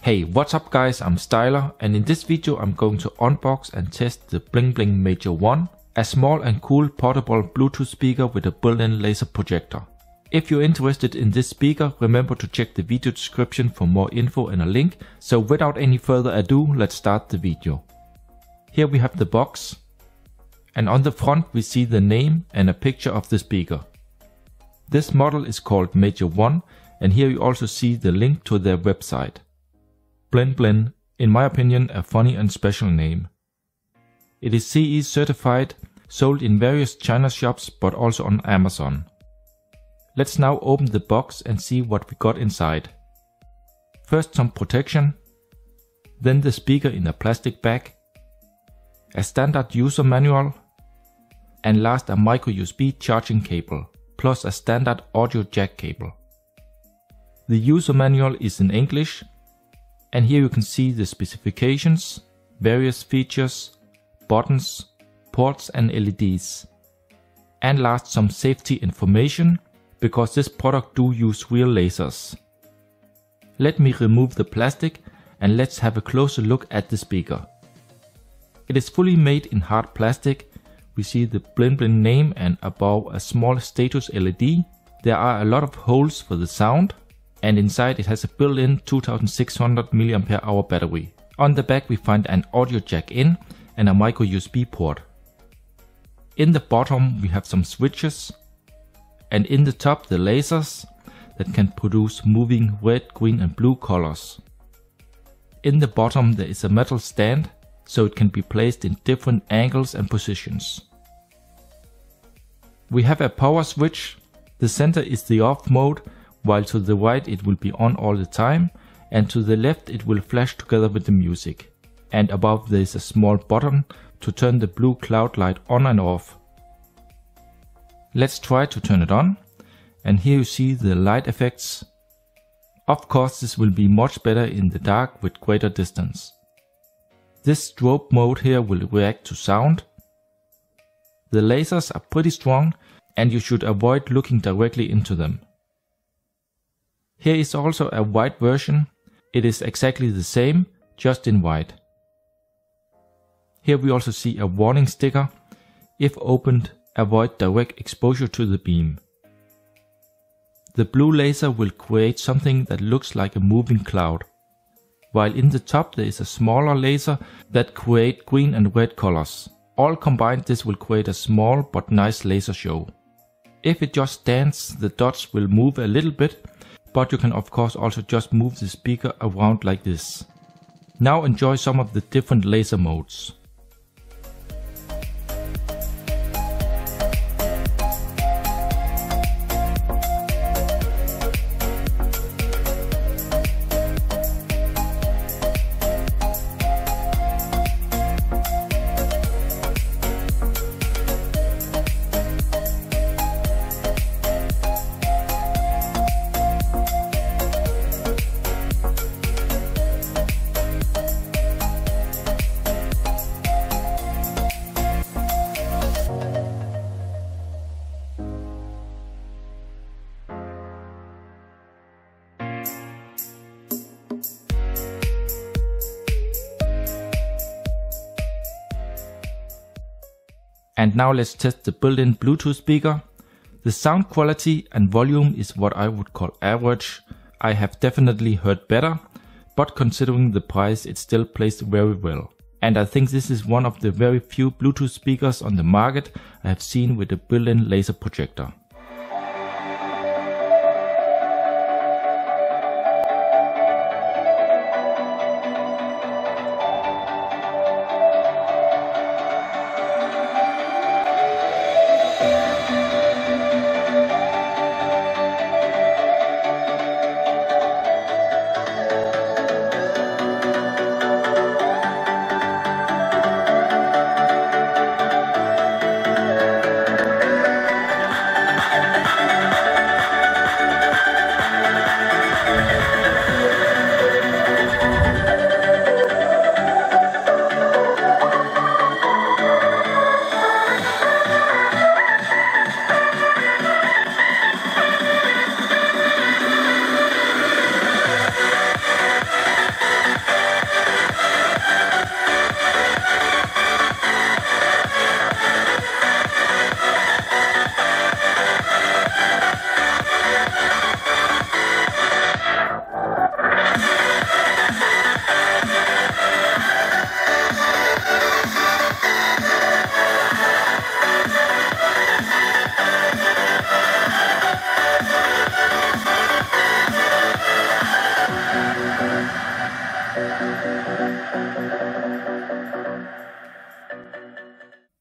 Hey, what's up guys, I'm Styler, and in this video I'm going to unbox and test the BlinBlin Major 1, a small and cool portable Bluetooth speaker with a built-in laser projector. If you're interested in this speaker, remember to check the video description for more info and a link, so without any further ado, let's start the video. Here we have the box, and on the front we see the name and a picture of the speaker. This model is called Major 1, and here you also see the link to their website. BlinBlin, in my opinion, a funny and special name. It is CE certified, sold in various China shops but also on Amazon. Let's now open the box and see what we got inside. First some protection, then the speaker in a plastic bag, a standard user manual, and last a micro USB charging cable, plus a standard audio jack cable. The user manual is in English, and here you can see the specifications, various features, buttons, ports and LEDs. And last some safety information, because this product do use real lasers. Let me remove the plastic and let's have a closer look at the speaker. It is fully made in hard plastic. We see the BlinBlin name and above a small status LED. There are a lot of holes for the sound. And inside it has a built-in 2600 mAh battery. On the back we find an audio jack in and a micro USB port. In the bottom we have some switches, and in the top the lasers that can produce moving red, green and blue colors. In the bottom there is a metal stand, so it can be placed in different angles and positions. We have a power switch. The center is the off mode, while to the right it will be on all the time, and to the left it will flash together with the music. And above there is a small button to turn the blue cloud light on and off. Let's try to turn it on, and here you see the light effects. Of course this will be much better in the dark with greater distance. This strobe mode here will react to sound. The lasers are pretty strong and you should avoid looking directly into them. Here is also a white version. It is exactly the same, just in white. Here we also see a warning sticker. If opened, avoid direct exposure to the beam. The blue laser will create something that looks like a moving cloud, while in the top there is a smaller laser that creates green and red colors. All combined this will create a small but nice laser show. If it just stands, the dots will move a little bit, but you can of course also just move the speaker around like this. Now enjoy some of the different laser modes. And now let's test the built-in Bluetooth speaker. The sound quality and volume is what I would call average. I have definitely heard better, but considering the price it still plays very well. And I think this is one of the very few Bluetooth speakers on the market I have seen with a built-in laser projector.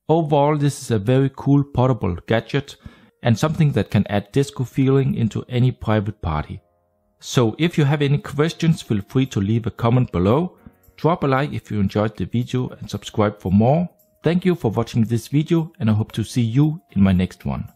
Overall, this is a very cool portable gadget and something that can add disco feeling into any private party. So if you have any questions, feel free to leave a comment below. Drop a like if you enjoyed the video and subscribe for more. Thank you for watching this video, and I hope to see you in my next one.